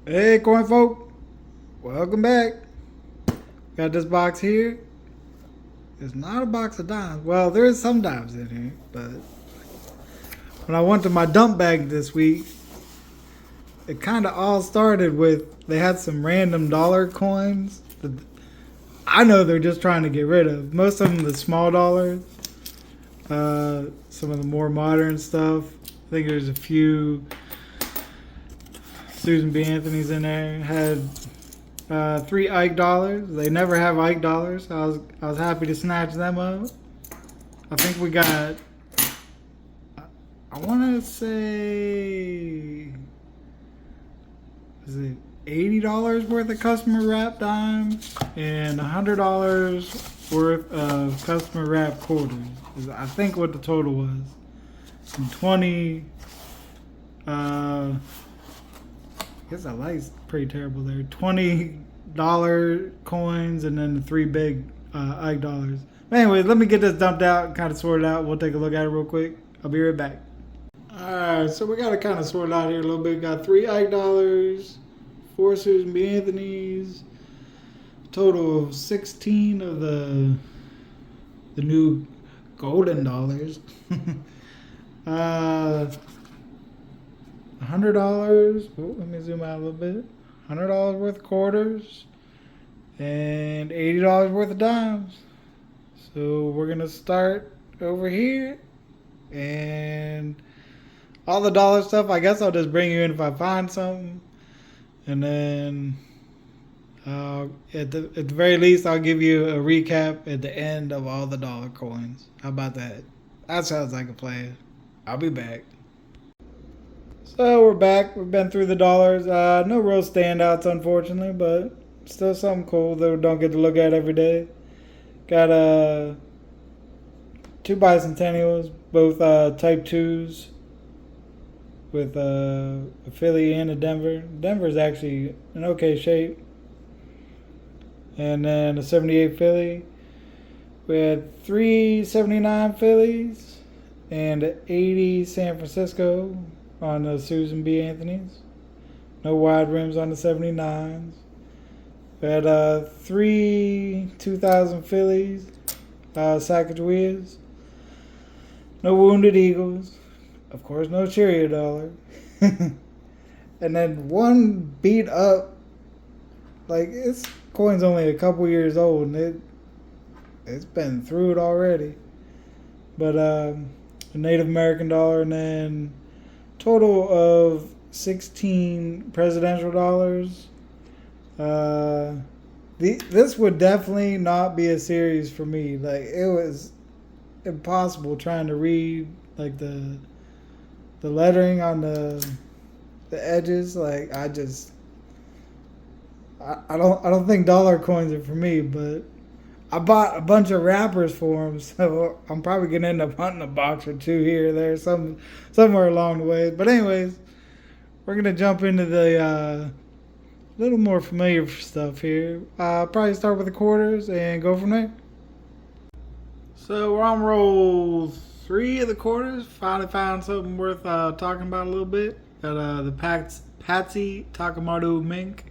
Hey, coin folk, welcome back. Got this box here. It's not a box of dimes. Well, there is some dimes in here, but when I went to my dump bag this week, it kind of all started with they had some random dollar coins that I know they're just trying to get rid of. Most of them, the small dollars, some of the more modern stuff. I think there's a few Susan B. Anthony's in there. Had 3 Ike dollars. They never have Ike dollars. I was happy to snatch them up. I think we got, I want to say, is it $80 worth of customer wrap dimes and $100 worth of customer wrap quarters. Is I think what the total was. And 20. I guess that light's pretty terrible there. $20 coins and then the 3 big Ike dollars. But anyway, let me get this dumped out and kind of sort it out. We'll take a look at it real quick. I'll be right back. Alright, so we got to kind of sort it out here a little bit. Got 3 Ike dollars, 4 Susan B. Anthony's, a total of 16 of the new golden dollars. $100. Oh, let me zoom out a little bit. $100 worth of quarters and $80 worth of dimes. So we're gonna start over here, and all the dollar stuff, I guess I'll just bring you in if I find something, and then at the very least I'll give you a recap at the end of all the dollar coins. How about that? That sounds like a plan. I'll be back. So we're back. We've been through the dollars. No real standouts, unfortunately, but still something cool that we don't get to look at every day. Got 2 bicentennials, both type 2s, with a Philly and a Denver. Denver's actually in okay shape. And then a 78 Philly. We had 3 79 Phillies and an 80 San Francisco on the Susan B. Anthony's. No wide rims on the 79s. We had 3 2000 Phillies, Sacagaweas. No Wounded Eagles. Of course, no Cheerio dollar. And then 1 beat up, like, this coin's only a couple years old, and it's been through it already. But a Native American dollar, and then total of 16 presidential dollars. This would definitely not be a series for me. Like, it was impossible trying to read like the lettering on the edges. Like, I don't think dollar coins are for me, but I bought a bunch of wrappers for them, so I'm probably gonna end up hunting a box or 2 here or there, somewhere along the way. But anyways, we're gonna jump into the little more familiar stuff here. Probably start with the quarters and go from there. So we're on roll 3 of the quarters. Finally found something worth talking about a little bit. Got the Patsy Takamoto Mink.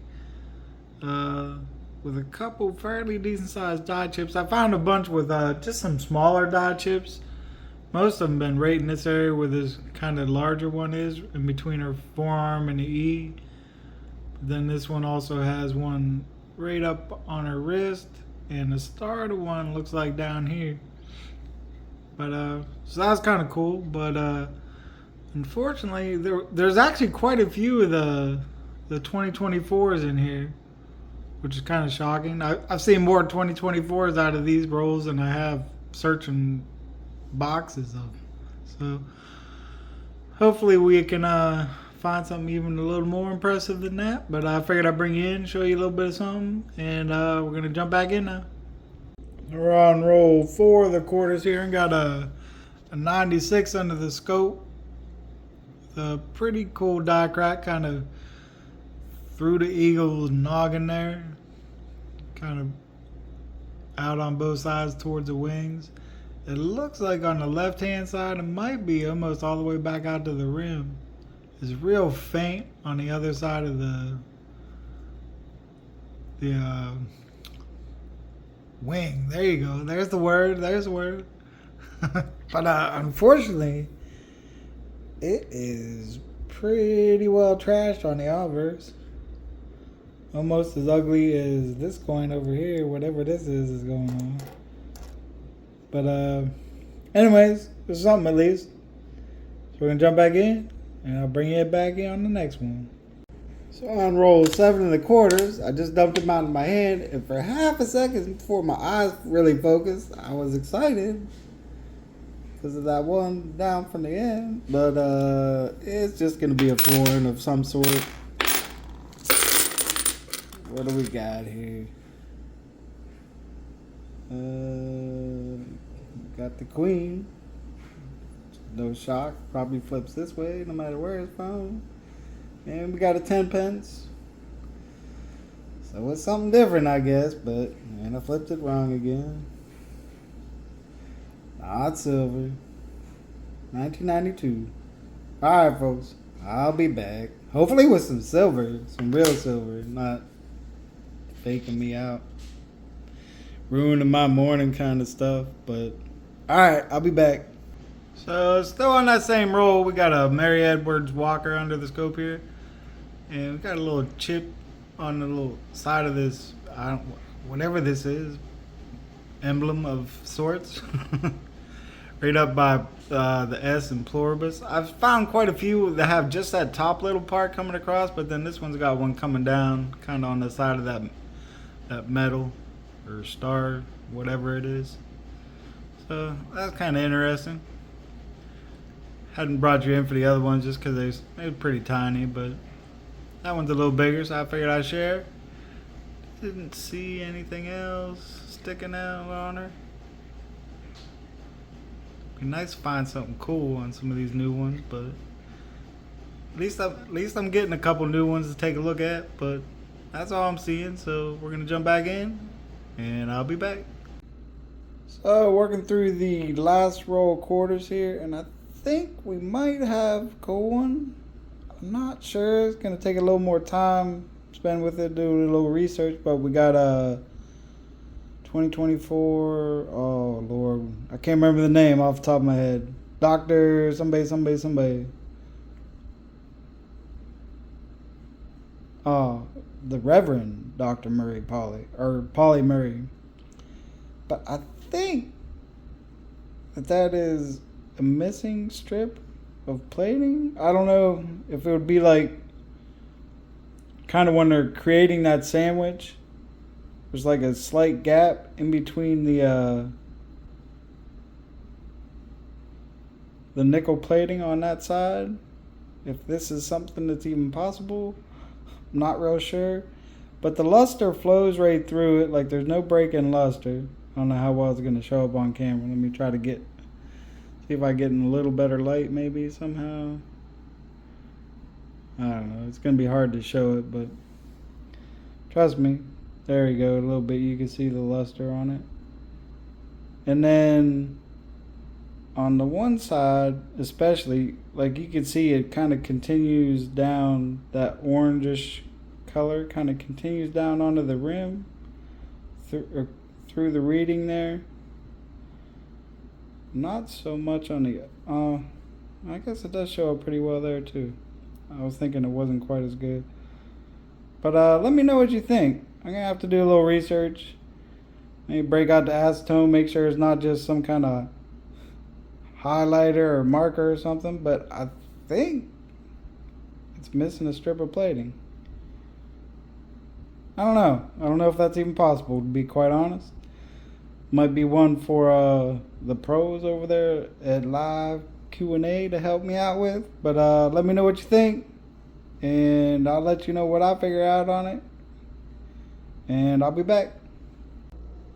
With a couple fairly decent sized die chips. I found a bunch with just some smaller die chips. Most of them been right in this area where this kind of larger one is, in between her forearm and the E. But then this one also has one right up on her wrist, and the starter one looks like down here. But so that's kind of cool. But unfortunately, there's actually quite a few of the 2024s in here, which is kind of shocking. I've seen more 2024s out of these rolls than I have searching boxes of them. So hopefully we can find something even a little more impressive than that. But I figured I'd bring you in, show you a little bit of something, and we're going to jump back in now. We're on roll 4 of the quarters here, and got a 96 under the scope. A pretty cool die crack, kind of through the eagle's noggin there, kind of out on both sides towards the wings. It looks like on the left hand side it might be almost all the way back out to the rim. It's real faint on the other side of the the wing. There you go. There's the word. There's the word. But unfortunately, it is pretty well trashed on the obverse. Almost as ugly as this coin over here. Whatever this is going on. But anyways, there's something at least. So we're gonna jump back in, and I'll bring it back in on the next one. So on roll 7 1/4, I just dumped them out in my hand, and for half a second before my eyes really focused, I was excited because of that one down from the end. But it's just gonna be a foreign of some sort. What do we got here? Got the queen. No shock. Probably flips this way no matter where it's from. And we got a 10 pence. So it's something different, I guess. But, and I flipped it wrong again. Not silver. 1992. Alright, folks. I'll be back. Hopefully with some silver. Some real silver. Not faking me out. Ruining my morning kind of stuff. But, alright. I'll be back. So, still on that same roll, we got a Mary Edwards Walker under the scope here. And we got a little chip on the little side of this, whatever this is, emblem of sorts. Right up by the S in pluribus. I've found quite a few that have just that top little part coming across, but then this one's got one coming down, kind of on the side of that metal or star, whatever it is. So, that's kind of interesting. Hadn't brought you in for the other ones just because they're pretty tiny, but that one's a little bigger, so I figured I'd share. Didn't see anything else sticking out on her. Be nice to find something cool on some of these new ones, but at least I'm getting a couple new ones to take a look at. But that's all I'm seeing, so we're gonna jump back in, and I'll be back. So working through the last row of quarters here, and I think we might have a cool one. I'm not sure. It's gonna take a little more time spend with it, do a little research, but we got 2024. Oh Lord, I can't remember the name off the top of my head. Doctor somebody. The Reverend Dr. Murray Polly Murray. But I think that is a missing strip of plating. I don't know if it would be like kind of when they're creating that sandwich, there's like a slight gap in between the nickel plating on that side. If this is something that's even possible, I'm not real sure. But the luster flows right through it, like there's no break in luster. I don't know how well it's going to show up on camera. Let me try to see if I get in a little better light maybe somehow. I don't know. It's going to be hard to show it, but trust me. There you go. A little bit. You can see the luster on it. And then on the one side, especially, like you can see it kind of continues down, that orangish color kind of continues down onto the rim through the reading there. Not so much on the I guess it does show up pretty well there too. I was thinking it wasn't quite as good, but let me know what you think. I'm gonna have to do a little research, maybe break out the acetone, make sure it's not just some kind of highlighter or marker or something, but I think it's missing a strip of plating. I don't know if that's even possible, to be quite honest. Might be one for the pros over there at live Q&A to help me out with. But let me know what you think, and I'll let you know what I figure out on it, and I'll be back.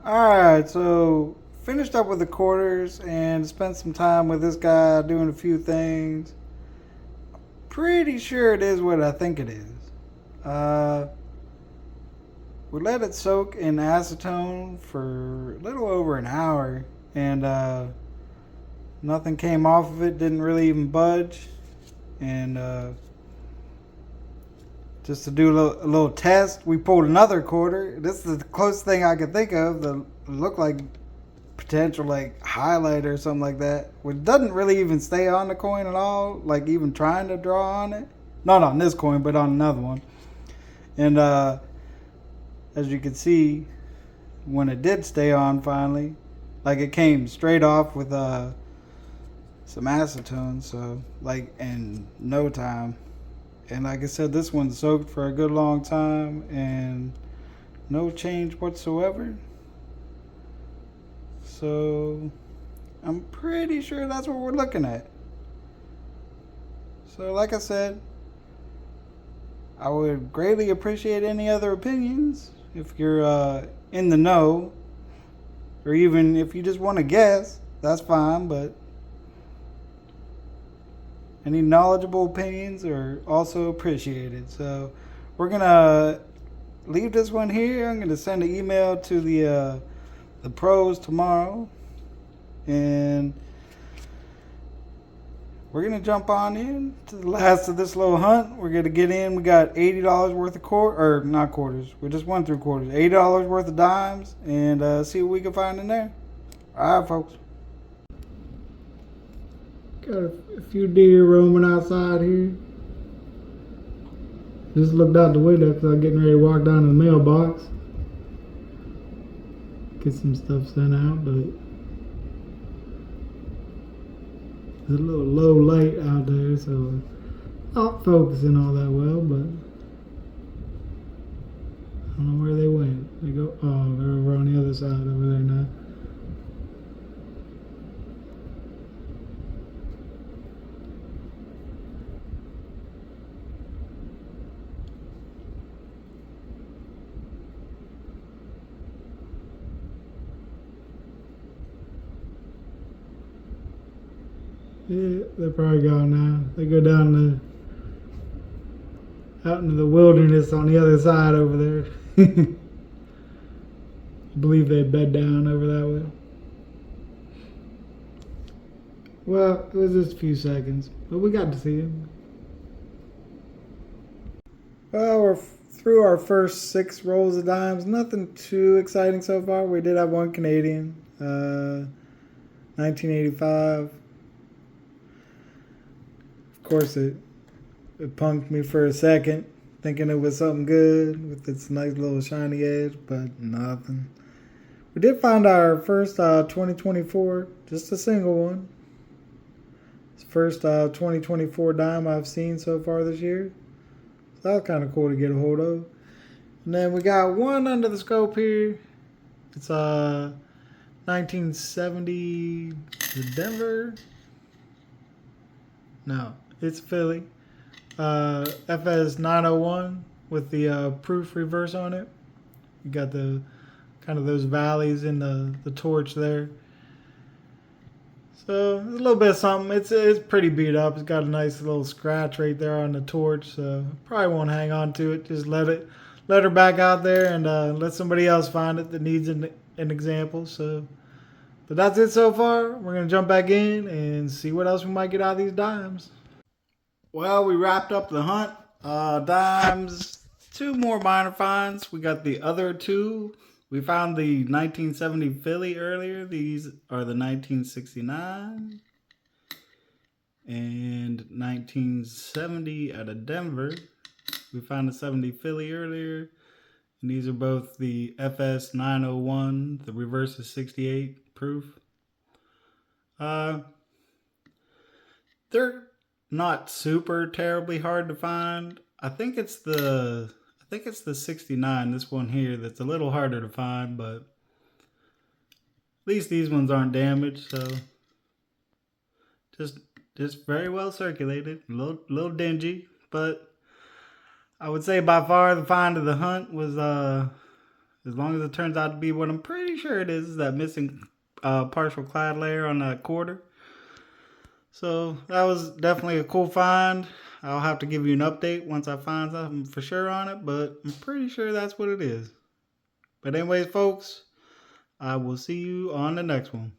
Alright, so finished up with the quarters and spent some time with this guy doing a few things. Pretty sure it is what I think it is. We let it soak in acetone for a little over an hour, and nothing came off of it, didn't really even budge, and just to do a little test. We pulled another quarter. This is the closest thing I could think of that looked like potential like highlight or something like that. Which doesn't really even stay on the coin at all, like even trying to draw on it. Not on this coin, but on another one. And as you can see, when it did stay on finally, like it came straight off with some acetone, so like in no time. And like I said, this one's soaked for a good long time and no change whatsoever. So I'm pretty sure that's what we're looking at. So like I said, I would greatly appreciate any other opinions if you're in the know, or even if you just want to guess, that's fine, but any knowledgeable opinions are also appreciated. So we're going to leave this one here. I'm going to send an email to the pros tomorrow, and we're going to jump on in to the last of this little hunt. We're going to get in. We got $80 worth of not quarters. We just went through quarters. $80 worth of dimes, and see what we can find in there. All right, folks. Got a few deer roaming outside here. Just looked out the window because I'm getting ready to walk down to the mailbox. Get some stuff sent out, but there's a little low light out there, so not focusing all that well, but I don't know where they went. They go, oh, they're over on the other side over there now. Yeah, they're probably gone now. They go down out into the wilderness on the other side over there. I believe they bed down over that way. Well, it was just a few seconds, but we got to see him. Well, we're through our first 6 rolls of dimes. Nothing too exciting so far. We did have one Canadian, 1985. Of course, it punked me for a second, thinking it was something good with its nice little shiny edge, but nothing. We did find our first 2024, just a single one. It's the first 2024 dime I've seen so far this year. So that was kind of cool to get a hold of. And then we got one under the scope here. It's 1970 Denver. No, it's Philly. FS 901 with the proof reverse on it. You got the kind of those valleys in the torch there. So a little bit of something. It's pretty beat up. It's got a nice little scratch right there on the torch. So probably won't hang on to it. Just let her back out there and let somebody else find it that needs an example. So, but that's it so far. We're gonna jump back in and see what else we might get out of these dimes. Well, we wrapped up the hunt. Dimes, 2 more minor finds. We got the other 2. We found the 1970 Philly earlier. These are the 1969 and 1970 out of Denver. We found the 70 Philly earlier. And these are both the FS 901. The reverse is 68 proof. They're not super terribly hard to find. I think it's the 69, this one here, that's a little harder to find, but at least these ones aren't damaged, so just very well circulated. A little dingy, but I would say by far the find of the hunt was as long as it turns out to be what I'm pretty sure it is that missing partial clad layer on that quarter. So that was definitely a cool find. I'll have to give you an update once I find something for sure on it, but I'm pretty sure that's what it is. But anyways, folks, I will see you on the next one.